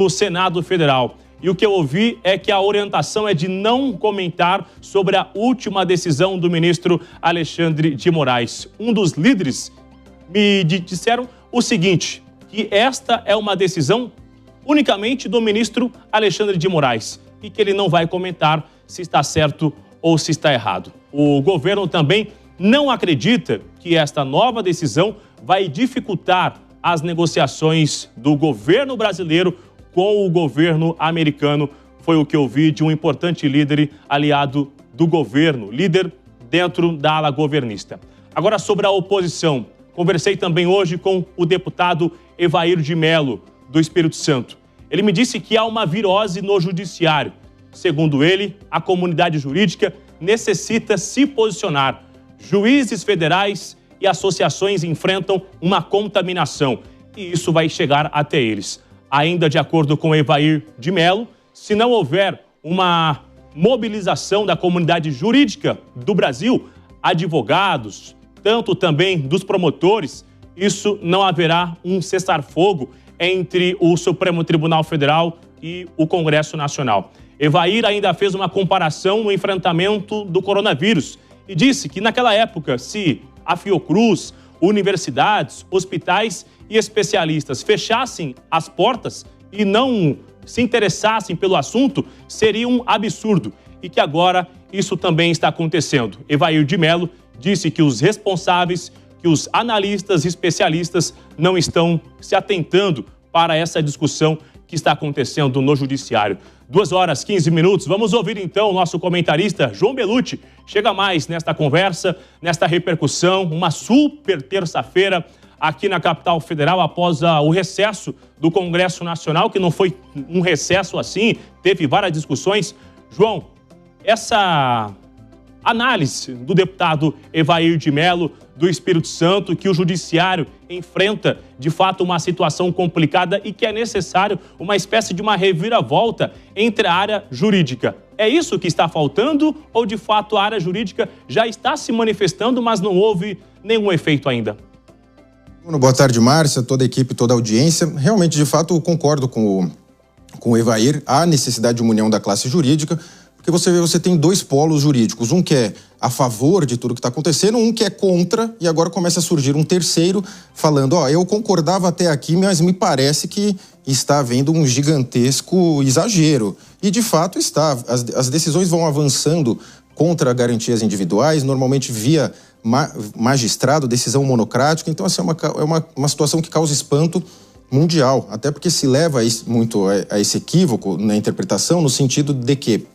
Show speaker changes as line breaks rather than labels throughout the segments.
no Senado Federal. E o que eu ouvi é que a orientação é de não comentar sobre a última decisão do ministro Alexandre de Moraes. Um dos líderes me disseram o seguinte, que esta é uma decisão unicamente do ministro Alexandre de Moraes e que ele não vai comentar se está certo ou se está errado. O governo também não acredita que esta nova decisão vai dificultar as negociações do governo brasileiro com o governo americano. Foi o que eu vi de um importante líder aliado do governo, líder dentro da ala governista. Agora, sobre a oposição. Conversei também hoje com o deputado Evair de Mello, do Espírito Santo. Ele me disse que há uma virose no judiciário. Segundo ele, a comunidade jurídica necessita se posicionar. Juízes federais e associações enfrentam uma contaminação e isso vai chegar até eles. Ainda de acordo com Evair de Mello, se não houver uma mobilização da comunidade jurídica do Brasil, advogados, tanto também dos promotores, isso não haverá um cessar-fogo entre o Supremo Tribunal Federal e o Congresso Nacional. Evair ainda fez uma comparação no enfrentamento do coronavírus e disse que naquela época, se a Fiocruz, universidades, hospitais e especialistas fechassem as portas e não se interessassem pelo assunto, seria um absurdo e que agora isso também está acontecendo. Evair de Mello disse que os responsáveis, que os analistas e especialistas não estão se atentando para essa discussão que está acontecendo no judiciário. 2h15. Vamos ouvir então o nosso comentarista João Belucci. Chega mais nesta conversa, nesta repercussão, uma super terça-feira aqui na capital federal após o recesso do Congresso Nacional, que não foi um recesso assim, teve várias discussões. João, essa análise do deputado Evair de Mello, do Espírito Santo, que o judiciário enfrenta, de fato, uma situação complicada e que é necessário uma espécie de uma reviravolta entre a área jurídica. É isso que está faltando ou, de fato, a área jurídica já está se manifestando, mas não houve nenhum efeito ainda?
Boa tarde, Márcia, toda a equipe, toda a audiência. Realmente, de fato, eu concordo com o Evair. Há necessidade de uma união da classe jurídica, porque você tem dois polos jurídicos, um que é a favor de tudo que está acontecendo, um que é contra, e agora começa a surgir um terceiro falando, eu concordava até aqui, mas me parece que está havendo um gigantesco exagero. E de fato está, as decisões vão avançando contra garantias individuais, normalmente via magistrado, decisão monocrática, então essa é uma situação que causa espanto mundial, até porque se leva muito a esse equívoco na interpretação, no sentido de que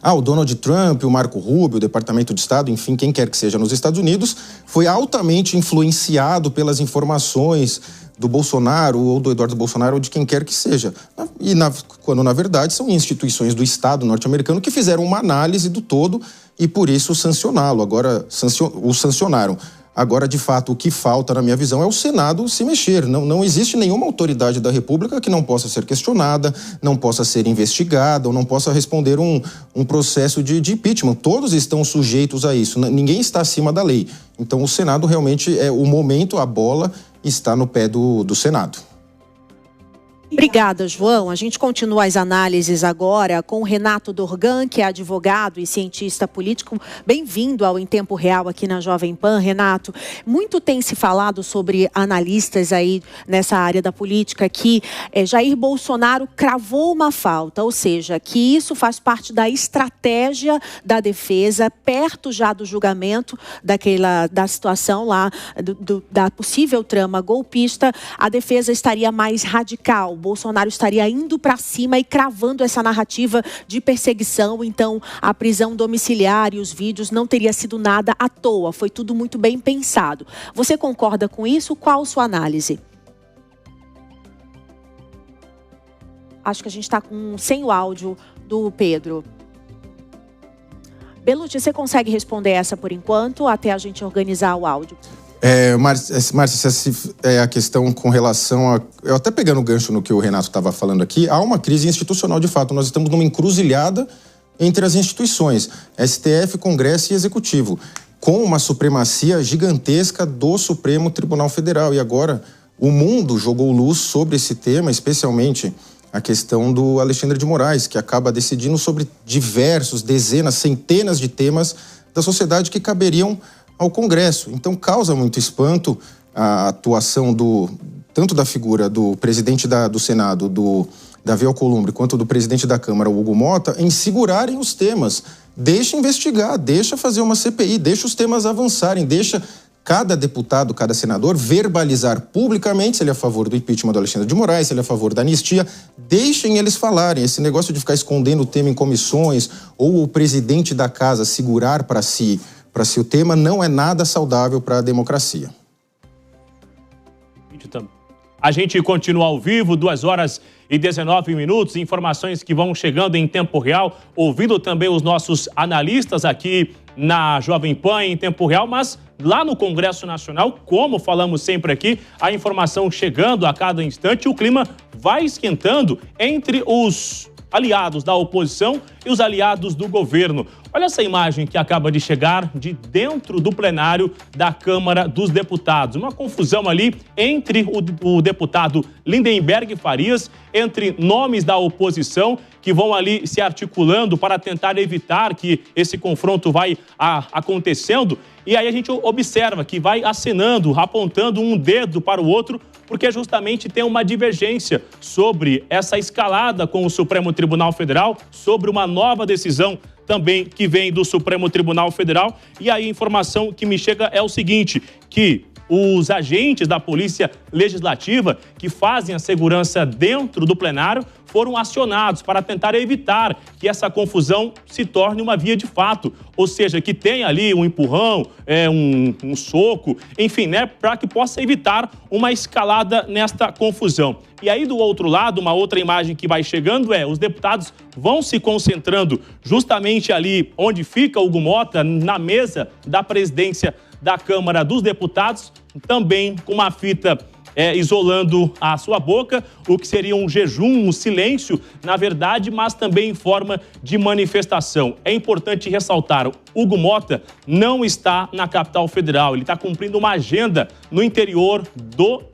o Donald Trump, o Marco Rubio, o Departamento de Estado, enfim, quem quer que seja nos Estados Unidos, foi altamente influenciado pelas informações do Bolsonaro ou do Eduardo Bolsonaro ou de quem quer que seja. Quando, na verdade, são instituições do Estado norte-americano que fizeram uma análise do todo e, por isso, o sancionaram. Agora, de fato, o que falta, na minha visão, é o Senado se mexer. Não existe nenhuma autoridade da República que não possa ser questionada, não possa ser investigada ou não possa responder um processo de impeachment. Todos estão sujeitos a isso. Ninguém está acima da lei. Então, o Senado realmente é o momento, a bola está no pé do Senado.
Obrigada, João. A gente continua as análises agora com o Renato Dorgan, que é advogado e cientista político. Bem-vindo ao Em Tempo Real aqui na Jovem Pan, Renato. Muito tem se falado sobre analistas aí nessa área da política que Jair Bolsonaro cravou uma falta, ou seja, que isso faz parte da estratégia da defesa, perto já do julgamento da situação lá, da possível trama golpista, a defesa estaria mais radical. Bolsonaro estaria indo para cima e cravando essa narrativa de perseguição, então a prisão domiciliar e os vídeos não teria sido nada à toa, foi tudo muito bem pensado. Você concorda com isso? Qual a sua análise? Acho que a gente está sem o áudio do Pedro. Belucci, você consegue responder essa por enquanto, até a gente organizar o áudio?
Márcia, essa é a questão com relação a... Eu até pegando o gancho no que o Renato estava falando aqui, há uma crise institucional de fato. Nós estamos numa encruzilhada entre as instituições, STF, Congresso e Executivo, com uma supremacia gigantesca do Supremo Tribunal Federal. E agora o mundo jogou luz sobre esse tema, especialmente a questão do Alexandre de Moraes, que acaba decidindo sobre diversos, dezenas, centenas de temas da sociedade que caberiam ao Congresso. Então causa muito espanto a atuação tanto da figura do presidente do Senado, do Davi Alcolumbre, quanto do presidente da Câmara, o Hugo Motta, em segurarem os temas. Deixa investigar, deixa fazer uma CPI, deixa os temas avançarem, deixa cada deputado, cada senador verbalizar publicamente se ele é a favor do impeachment do Alexandre de Moraes, se ele é a favor da anistia. Deixem eles falarem. Esse negócio de ficar escondendo o tema em comissões ou o presidente da casa segurar para si o tema não é nada saudável para a democracia.
A gente continua ao vivo, 2h19, informações que vão chegando em tempo real, ouvindo também os nossos analistas aqui na Jovem Pan em tempo real, mas lá no Congresso Nacional, como falamos sempre aqui, a informação chegando a cada instante, o clima vai esquentando entre os aliados da oposição e os aliados do governo. Olha essa imagem que acaba de chegar de dentro do plenário da Câmara dos Deputados. Uma confusão ali entre o deputado Lindenberg Farias, entre nomes da oposição que vão ali se articulando para tentar evitar que esse confronto vai acontecendo. E aí a gente observa que vai acenando, apontando um dedo para o outro, porque justamente tem uma divergência sobre essa escalada com o Supremo Tribunal Federal, sobre uma nova decisão também que vem do Supremo Tribunal Federal. E aí a informação que me chega é o seguinte, que os agentes da Polícia Legislativa que fazem a segurança dentro do plenário foram acionados para tentar evitar que essa confusão se torne uma via de fato, ou seja, que tenha ali um empurrão, um soco, enfim, né, para que possa evitar uma escalada nesta confusão. E aí, do outro lado, uma outra imagem que vai chegando os deputados vão se concentrando justamente ali onde fica o Hugo Motta, na mesa da presidência da Câmara dos Deputados, também com uma fita isolando a sua boca, o que seria um jejum, um silêncio, na verdade, mas também em forma de manifestação. É importante ressaltar, Hugo Motta não está na capital federal, ele está cumprindo uma agenda no interior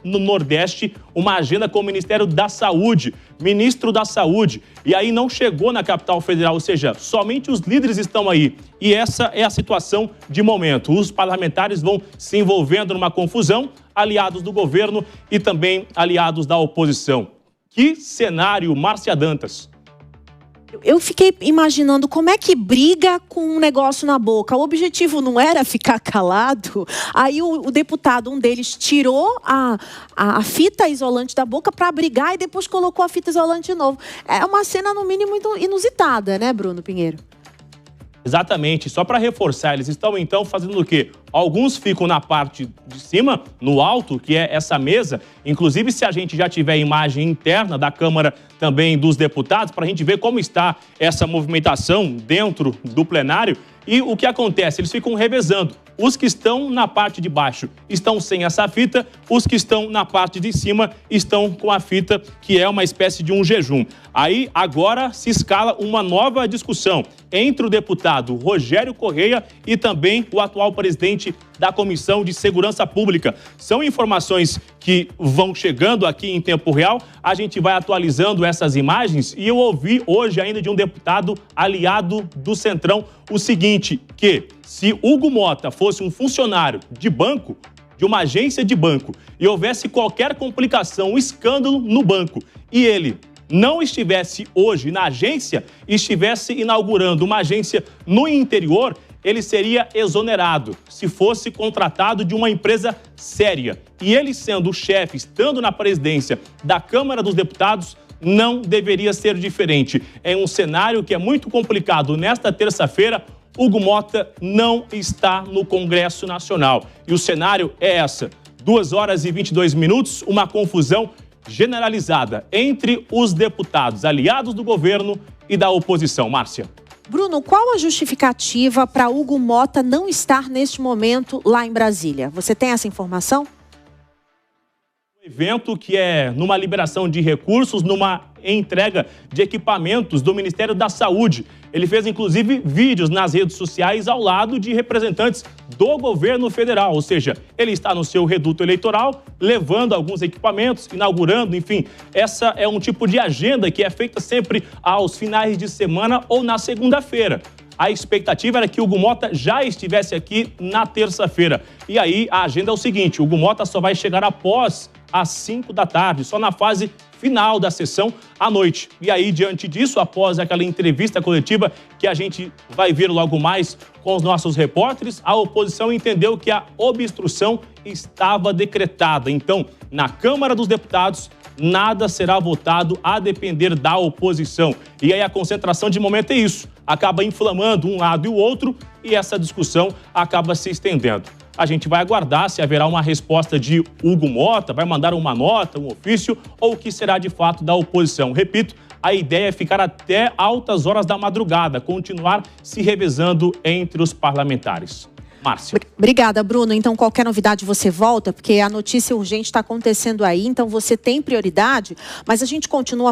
no Nordeste, uma agenda com o Ministério da Saúde, ministro da Saúde, e aí não chegou na capital federal, ou seja, somente os líderes estão aí. E essa é a situação de momento. Os parlamentares vão se envolvendo numa confusão, aliados do governo e também aliados da oposição. Que cenário, Márcia Dantas!
Eu fiquei imaginando como é que briga com um negócio na boca. O objetivo não era ficar calado. Aí o deputado, um deles, tirou a fita isolante da boca para brigar e depois colocou a fita isolante de novo. É uma cena, no mínimo, inusitada, né, Bruno Pinheiro?
Exatamente. Só para reforçar, eles estão então fazendo o quê? Alguns ficam na parte de cima, no alto, que é essa mesa. Inclusive, se a gente já tiver imagem interna da Câmara também dos Deputados, para a gente ver como está essa movimentação dentro do plenário. E o que acontece? Eles ficam revezando. Os que estão na parte de baixo estão sem essa fita, os que estão na parte de cima estão com a fita, que é uma espécie de um jejum. Aí, agora, se escala uma nova discussão entre o deputado Rogério Correia e também o atual presidente da Comissão de Segurança Pública. São informações que vão chegando aqui em tempo real, a gente vai atualizando essas imagens e eu ouvi hoje ainda de um deputado aliado do Centrão o seguinte, que se Hugo Motta fosse um funcionário de banco, de uma agência de banco, e houvesse qualquer complicação, um escândalo no banco, e ele não estivesse hoje na agência, estivesse inaugurando uma agência no interior, ele seria exonerado se fosse contratado de uma empresa séria. E ele, sendo o chefe, estando na presidência da Câmara dos Deputados, não deveria ser diferente. É um cenário que é muito complicado. Nesta terça-feira, Hugo Motta não está no Congresso Nacional. E o cenário é essa. 2h22, uma confusão generalizada entre os deputados aliados do governo e da oposição. Márcia.
Bruno, qual a justificativa para Hugo Motta não estar neste momento lá em Brasília? Você tem essa informação?
Evento que é numa liberação de recursos, numa entrega de equipamentos do Ministério da Saúde. Ele fez, inclusive, vídeos nas redes sociais ao lado de representantes do governo federal. Ou seja, ele está no seu reduto eleitoral, levando alguns equipamentos, inaugurando, enfim. Essa é um tipo de agenda que é feita sempre aos finais de semana ou na segunda-feira. A expectativa era que Hugo Mota já estivesse aqui na terça-feira. E aí a agenda é o seguinte, Hugo Mota só vai chegar após às 5 da tarde, só na fase final da sessão à noite. E aí, diante disso, após aquela entrevista coletiva que a gente vai ver logo mais com os nossos repórteres, a oposição entendeu que a obstrução estava decretada. Então, na Câmara dos Deputados, nada será votado a depender da oposição. E aí a concentração de momento é isso. Acaba inflamando um lado e o outro e essa discussão acaba se estendendo. A gente vai aguardar se haverá uma resposta de Hugo Mota, vai mandar uma nota, um ofício, ou o que será de fato da oposição. Repito, a ideia é ficar até altas horas da madrugada, continuar se revezando entre os parlamentares. Márcia.
Obrigada, Bruno. Então, qualquer novidade você volta, porque a notícia urgente está acontecendo aí, então você tem prioridade, mas a gente continua